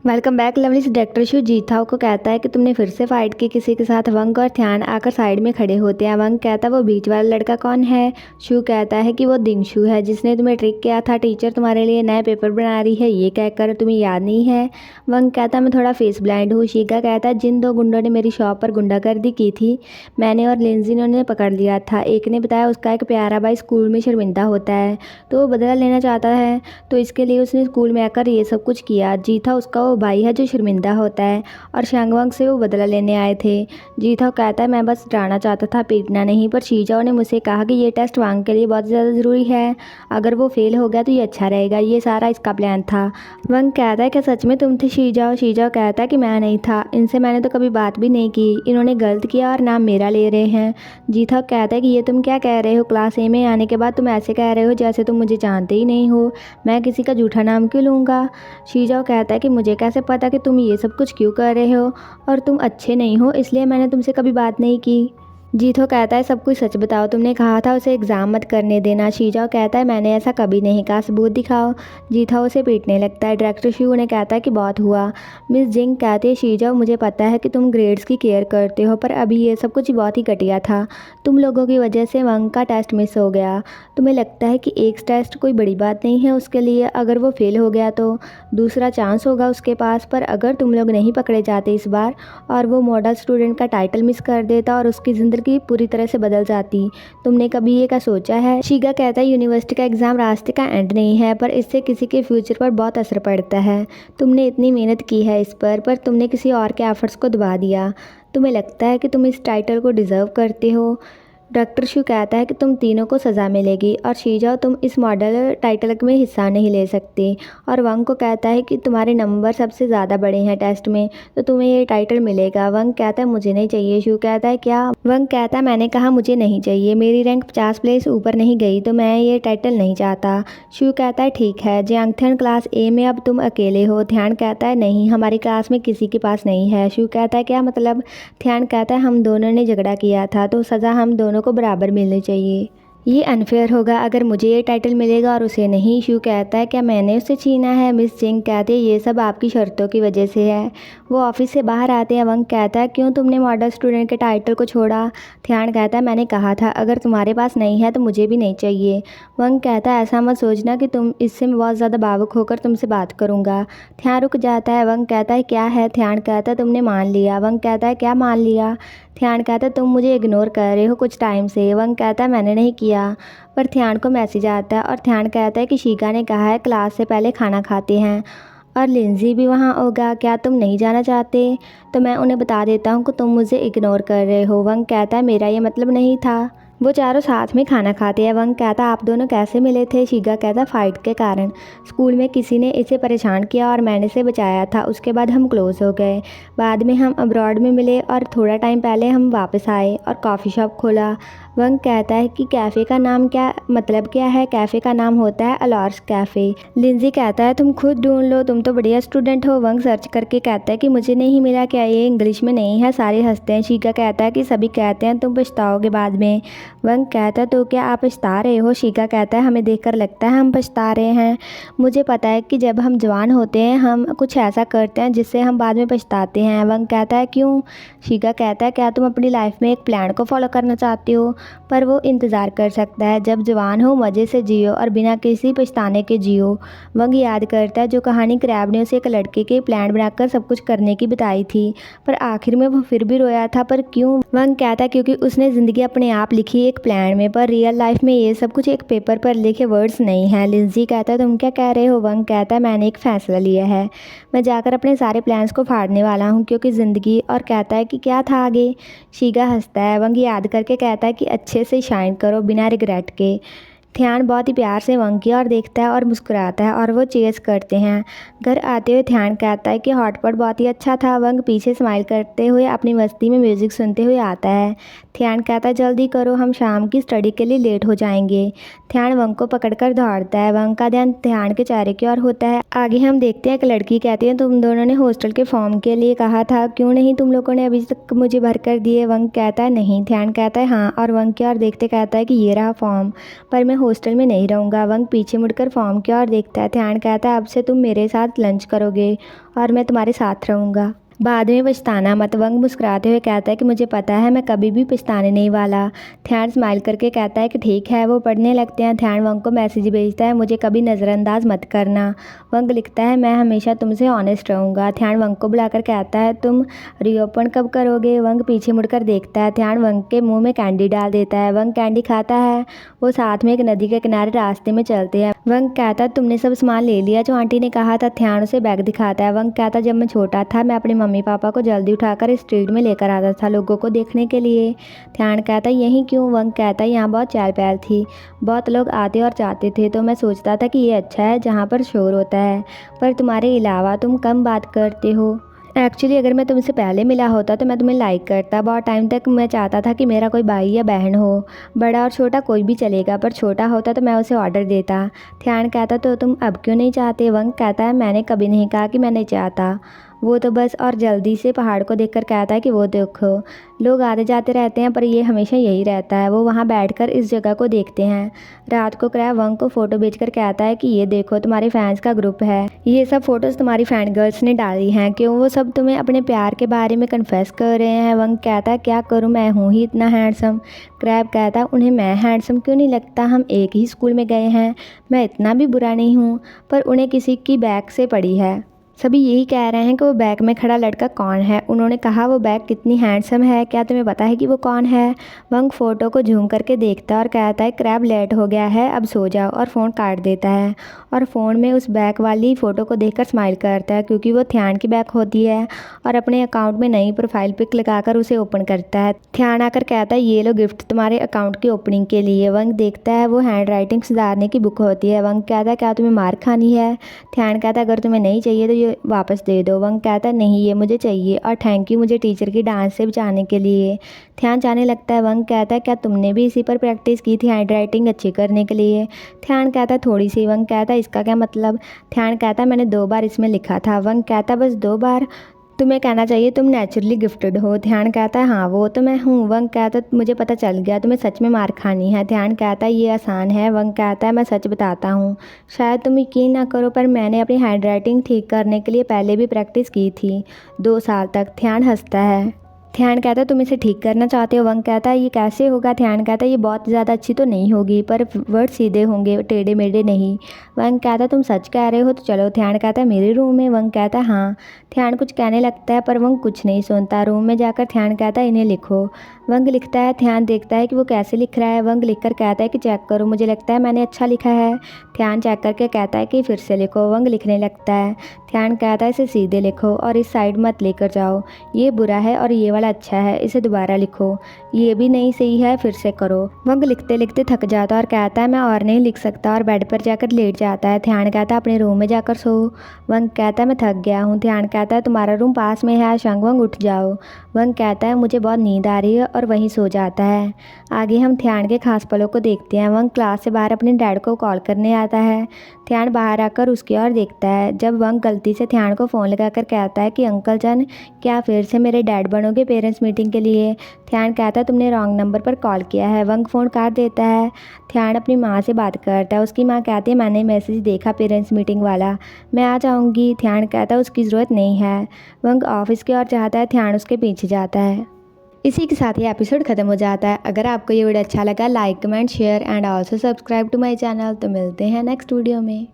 Welcome back lovely. Director शू जीथाओ को कहता है कि तुमने फिर से फाइट की किसी के साथ। वंग और ध्यान आकर साइड में खड़े होते हैं। वंग कहता है वो बीच वाला लड़का कौन है। शू कहता है कि वो दिंगशू है जिसने तुम्हें ट्रिक किया था। टीचर तुम्हारे लिए नए पेपर बना रही है, ये कहकर तुम्हें याद नहीं है। वंग कहता है मैं थोड़ा फेस ब्लाइंड हूँ। शीगा कहता है जिन दो गुंडों ने मेरी शॉप पर गुंडागर्दी की थी, मैंने और लिंजी ने उन्हें पकड़ लिया था। एक ने बताया उसका एक प्यारा भाई स्कूल में शर्मिंदा होता है तो वो बदला लेना चाहता है, तो इसके लिए उसने स्कूल में आकर ये सब कुछ किया। जीथा उसका वो भाई है जो शर्मिंदा होता है और शांगवांग से वो बदला लेने आए थे। जीथाओ कहता है मैं बस डराना चाहता था, पीटना नहीं। पर शीजाओ ने मुझसे कहा कि ये टेस्ट वांग के लिए बहुत ज़्यादा ज़रूरी है, अगर वो फेल हो गया तो ये अच्छा रहेगा। ये सारा इसका प्लान था। वांग कहता है क्या सच में तुम थे शीजाओ। शीजाओ कहता है कि मैं नहीं था, इनसे मैंने तो कभी बात भी नहीं की, इन्होंने गलत किया और नाम मेरा ले रहे हैं। जीथाओ कहता है कि ये तुम क्या कह रहे हो, क्लास ए में आने के बाद तुम ऐसे कह रहे हो जैसे तुम मुझे जानते ही नहीं हो। मैं किसी का झूठा नाम क्यों लूँगा। शीजाओ कहता है कि मुझे कैसे पता कि तुम ये सब कुछ क्यों कर रहे हो, और तुम अच्छे नहीं हो इसलिए मैंने तुमसे कभी बात नहीं की। जीथो कहता है सब कुछ सच बताओ, तुमने कहा था उसे एग्ज़ाम मत करने देना। शीजाओ कहता है मैंने ऐसा कभी नहीं कहा, सबूत दिखाओ। जीथो उसे पीटने लगता है। डायरेक्टर शू उन्हें कहता है कि बहुत हुआ। मिस जिंग कहती है शीजाओ मुझे पता है कि तुम ग्रेड्स की केयर करते हो, पर अभी ये सब कुछ बहुत ही घटिया था। तुम लोगों की वजह से वंग का टेस्ट मिस हो गया। तुम्हें लगता है कि एक टेस्ट कोई बड़ी बात नहीं है उसके लिए, अगर वो फेल हो गया तो दूसरा चांस होगा उसके पास। पर अगर तुम लोग नहीं पकड़े जाते इस बार और वो मॉडल स्टूडेंट का टाइटल मिस कर देता और उसकी ज़िंदगी पूरी तरह से बदल जाती। तुमने कभी ये क्या सोचा है। शीगा कहता है यूनिवर्सिटी का एग्ज़ाम रास्ते का एंड नहीं है, पर इससे किसी के फ्यूचर पर बहुत असर पड़ता है। तुमने इतनी मेहनत की है इस पर तुमने किसी और के एफर्ट्स को दबा दिया। तुम्हें लगता है कि तुम इस टाइटल को डिज़र्व करते हो। डॉक्टर शू कहता है कि तुम तीनों को सज़ा मिलेगी और शीजाओ तुम इस मॉडल टाइटल में हिस्सा नहीं ले सकते। और वंग को कहता है कि तुम्हारे नंबर सबसे ज़्यादा बड़े हैं टेस्ट में, तो तुम्हें ये टाइटल मिलेगा। वंग कहता है मुझे नहीं चाहिए। शू कहता है क्या। वंग कहता है मैंने कहा मुझे नहीं चाहिए, मेरी रैंक 50 प्लेस ऊपर नहीं गई तो मैं ये टाइटल नहीं चाहता। शू कहता है ठीक है। जियांगथन क्लास ए में अब तुम अकेले हो। ध्यान कहता है नहीं, हमारी क्लास में किसी के पास नहीं है। शू कहता है क्या मतलब। ध्यान कहता है हम दोनों ने झगड़ा किया था तो सज़ा हम दोनों को बराबर मिलनी चाहिए। ये अनफेयर होगा अगर मुझे ये टाइटल मिलेगा और उसे नहीं। शू कहता है क्या मैंने उससे छीना है। मिस जिंग कहती है ये सब आपकी शर्तों की वजह से है। वो ऑफिस से बाहर आते हैं। वंग कहता है क्यों तुमने मॉडल स्टूडेंट के टाइटल को छोड़ा। ध्यान कहता है मैंने कहा था अगर तुम्हारे पास नहीं है तो मुझे भी नहीं चाहिए। वंग कहता है ऐसा मत सोचना कि तुम इससे मैं बहुत ज़्यादा भावुक होकर तुमसे बात करूँगा। ध्यान रुक जाता है। वंग कहता है क्या है। ध्यान कहता है तुमने मान लिया। वंग कहता है क्या मान लिया। ध्यान कहता है तुम मुझे इग्नोर कर रहे हो कुछ टाइम से। वंग कहता है मैंने नहीं किया। पर ध्यान को मैसेज आता है और ध्यान कहता है कि शीगा ने कहा है क्लास से पहले खाना खाते हैं और लिंजी भी वहाँ होगा, क्या तुम नहीं जाना चाहते। तो मैं उन्हें बता देता हूँ कि तुम मुझे इग्नोर कर रहे हो। वंग कहता है मेरा ये मतलब नहीं था। वो चारों साथ में खाना खाते हैं। वंग कहता आप दोनों कैसे मिले थे। शीगा कहता फाइट के कारण। स्कूल में किसी ने इसे परेशान किया और मैंने इसे बचाया था, उसके बाद हम क्लोज हो गए। बाद में हम अब्रॉड में मिले और थोड़ा टाइम पहले हम वापस आए और कॉफ़ी शॉप खोला। वंग कहता है कि कैफ़े का नाम क्या मतलब क्या है। कैफ़े का नाम होता है अलॉर्स कैफ़े। लिंजी कहता है तुम खुद ढूंढ लो, तुम तो बढ़िया स्टूडेंट हो। वंग सर्च करके कहता है कि मुझे नहीं मिला, क्या ये इंग्लिश में नहीं है। सारे हंसते हैं। शीगा कहता है कि सभी कहते हैं तुम पछताओगे बाद में। वंग कहता है तो क्या आप पछता रहे हो। शीगा कहता है हमें देखकर लगता है हम पछता रहे हैं। मुझे पता है कि जब हम जवान होते हैं हम कुछ ऐसा करते हैं जिससे हम बाद में पछताते हैं। वंग कहता है क्यों। शीगा कहता है क्या तुम अपनी लाइफ में एक प्लान को फॉलो करना चाहते हो। पर वो इंतज़ार कर सकता है। जब जवान हो मज़े से जियो और बिना किसी पछताने के जियो। वंग याद करता है जो कहानी क्रैब ने उसे एक लड़के के प्लान बनाकर सब कुछ करने की बताई थी, पर आखिर में वो फिर भी रोया था। पर क्यों। वंग कहता है क्योंकि उसने ज़िंदगी अपने आप लिखी एक प्लान में, पर रियल लाइफ में ये सब कुछ एक पेपर पर लिखे वर्ड्स नहीं हैं। लिंजी कहता है तुम क्या कह रहे हो। वंग कहता है मैंने एक फ़ैसला लिया है, मैं जाकर अपने सारे प्लान्स को फाड़ने वाला हूँ क्योंकि ज़िंदगी। और कहता है कि क्या था आगे। शीगा हंसता है। वंग याद करके कहता है कि अच्छे से शाइन करो बिना रिग्रेट के। ध्यान बहुत ही प्यार से वंग की ओर देखता है और मुस्कुराता है और वो चेयर्स करते हैं। घर आते हुए ध्यान कहता है कि हॉटपॉट बहुत ही अच्छा था। वंग पीछे स्माइल करते हुए अपनी मस्ती में म्यूज़िक सुनते हुए आता है। ध्यान कहता है जल्दी करो, हम शाम की स्टडी के लिए लेट हो जाएंगे। ध्यान वंग को पकड़कर दौड़ता है। वंग का ध्यान ध्यान के चेहरे की ओर होता है। आगे हम देखते हैं एक लड़की कहती है तुम दोनों ने हॉस्टल के फॉर्म के लिए कहा था, क्यों नहीं तुम लोगों ने अभी तक मुझे भर कर दिए। वंग कहता है नहीं। ध्यान कहता है हाँ, और वंग की ओर देखते कहता है कि ये रहा फॉर्म, पर मैं हॉस्टल में नहीं रहूँगा। वंग पीछे मुड़कर फॉर्म की ओर देखता है। ध्यान कहता है अब से तुम मेरे साथ लंच करोगे और मैं तुम्हारे साथ रहूँगा, बाद में पछताना मत। वंग मुस्कुराते हुए कहता है कि मुझे पता है, मैं कभी भी पछताने नहीं वाला। ध्यान स्माइल करके कहता है कि ठीक है। वो पढ़ने लगते हैं। ध्यान वंग को मैसेज भेजता है, मुझे कभी नज़रअंदाज मत करना। वंग लिखता है, मैं हमेशा तुमसे ऑनेस्ट रहूँगा। ध्यान वंग को बुलाकर कहता है, तुम रीओपन कब करोगे? वंग पीछे मुड़कर देखता है। ध्यान वंग के मुँह में कैंडी डाल देता है। वंग कैंडी खाता है। वो साथ में एक नदी के किनारे रास्ते में चलते हैं। वंग कहता है, तुमने सब सामान ले लिया जो आंटी ने कहा था? ध्यान उसे बैग दिखाता है। वंग कहता है, जब मैं छोटा था मैं अपने मम्मी पापा को जल्दी उठाकर स्ट्रीट में लेकर आता था लोगों को देखने के लिए। ध्यान कहता है, यहीं क्यों? वंग कहता है, यहाँ बहुत चहल पहल थी, बहुत लोग आते और जाते थे, तो मैं सोचता था कि ये अच्छा है जहाँ पर शोर होता है, पर तुम्हारे अलावा तुम कम बात करते हो। एक्चुअली अगर मैं तुमसे पहले मिला होता तो मैं तुम्हें लाइक करता। बहुत टाइम तक मैं चाहता था कि मेरा कोई भाई या बहन हो, बड़ा और छोटा कोई भी चलेगा, पर छोटा होता तो मैं उसे ऑर्डर देता। ध्यान कहता, तो तुम अब क्यों नहीं चाहते? वंग कहता है, मैंने कभी नहीं कहा कि मैं नहीं चाहता। वो तो बस, और जल्दी से पहाड़ को देखकर कहता है कि वो देखो, लोग आते जाते रहते हैं पर ये हमेशा यही रहता है। वो वहाँ बैठकर इस जगह को देखते हैं। रात को क्रैब वंग को फ़ोटो भेजकर कहता है कि ये देखो, तुम्हारे फैंस का ग्रुप है, ये सब फ़ोटोज़ तुम्हारी फैन गर्ल्स ने डाली हैं। क्यों वो सब तुम्हें अपने प्यार के बारे में कन्फेस कर रहे हैं? वंग कहता है, क्या करूँ, मैं हूँ ही इतना हैंडसम। क्रैब कहता है, उन्हें मैं हैंडसम क्यों नहीं लगता? हम एक ही स्कूल में गए हैं, मैं इतना भी बुरा नहीं हूँ। पर उन्हें किसी की बैग से पड़ी है। सभी यही कह रहे हैं कि वो बैग में खड़ा लड़का कौन है। उन्होंने कहा, वो बैग कितनी हैंडसम है, क्या तुम्हें पता है कि वो कौन है? वंग फ़ोटो को झूम करके देखता है और कहता है, क्रैब लेट हो गया है, अब सो जाओ, और फ़ोन काट देता है। और फ़ोन में उस बैग वाली फ़ोटो को देखकर स्माइल करता है, क्योंकि वो ध्यान की बैग होती है, और अपने अकाउंट में नई प्रोफाइल पिक लगाकर उसे ओपन करता है। ध्यान आकर कहता है, ये लो गिफ्ट तुम्हारे अकाउंट की ओपनिंग के लिए। वंग देखता है, वो हैंड राइटिंग सुधारने की बुक होती है। वंग कहता है, क्या तुम्हें मार खानी है? ध्यान कहता है, अगर तुम्हें नहीं चाहिए तो ये वापस दे दो। वंग कहता, नहीं ये मुझे चाहिए, और थैंक यू मुझे टीचर की डांट से बचाने के लिए। ध्यान जाने लगता है। वंग कहता है, क्या तुमने भी इसी पर प्रैक्टिस की थी हैंड राइटिंग अच्छी करने के लिए? ध्यान कहता है, थोड़ी सी। वंग कहता है, इसका क्या मतलब? ध्यान कहता है, मैंने 2 बार इसमें लिखा था। वंग कहता है, बस 2 बार? तुम्हें कहना चाहिए तुम नेचुरली गिफ्टेड हो। ध्यान कहता है, हाँ वो तो मैं हूँ। वंग कहता है, मुझे पता चल गया, तुम्हें सच में मार खानी है। ध्यान कहता है, ये आसान है। वंग कहता है, मैं सच बताता हूँ, शायद तुम यकीन ना करो, पर मैंने अपनी हैंड राइटिंग ठीक करने के लिए पहले भी प्रैक्टिस की थी, 2 साल तक। ध्यान हंसता है। ध्यान कहता है, तुम इसे ठीक करना चाहते हो? वंग कहता है, ये कैसे होगा? ध्यान कहता है, ये बहुत ज़्यादा अच्छी तो नहीं होगी, पर वर्ड सीधे होंगे, टेढ़े मेढ़े नहीं। वंग कहता है, तुम सच कह रहे हो? तो चलो। ध्यान कहता है, मेरे रूम में? वंग कहता है, हाँ। ध्यान कुछ कहने लगता है पर वंग कुछ नहीं सुनता। रूम में जाकर ध्यान कहता है, इन्हें लिखो। वंग लिखता है। ध्यान देखता है कि वो कैसे लिख रहा है। वंग लिखकर कहता है कि चेक करो, मुझे लगता है मैंने अच्छा लिखा है। ध्यान चेक करके कहता है कि फिर से लिखो। वंग लिखने लगता है। ध्यान कहता है, इसे सीधे लिखो और इस साइड मत लेकर जाओ, ये बुरा है और ये वाला अच्छा है, इसे दोबारा लिखो, ये भी नहीं सही है, फिर से करो। वंग लिखते लिखते थक जाता और कहता है, मैं और नहीं लिख सकता, और बेड पर जाकर लेट जाता है। ध्यान कहता है, अपने रूम में जाकर सो। वंग कहता है, मैं थक गया हूँ। ध्यान कहता है, तुम्हारा रूम पास में है, शंग वंग उठ जाओ। वंग कहता है, मुझे बहुत नींद आ रही है, और वहीं सो जाता है। आगे हम ध्यान के खास पलों को देखते हैं। वंग क्लास से बाहर अपने डैड को कॉल करने आता है। ध्यान बाहर आकर उसकी ओर देखता है। जब वंग गलती से ध्यान को फ़ोन लगाकर कहता है कि अंकल जान, क्या फिर से मेरे डैड बनोगे पेरेंट्स मीटिंग के लिए? ध्यान कहता है, तुमने रॉन्ग नंबर पर कॉल किया है। वंग फ़ोन काट देता है। ध्यान अपनी माँ से बात करता है। उसकी माँ कहती है, मैंने मैसेज देखा पेरेंट्स मीटिंग वाला, मैं आ जाऊँगी। ध्यान कहता है, उसकी ज़रूरत नहीं है। वंग ऑफिस की ओर जाता है। ध्यान उसके पीछे जाता है। इसी के साथ ये एपिसोड ख़त्म हो जाता है। अगर आपको ये वीडियो अच्छा लगा, like comment share and also subscribe to my channel. तो मिलते हैं नेक्स्ट वीडियो में।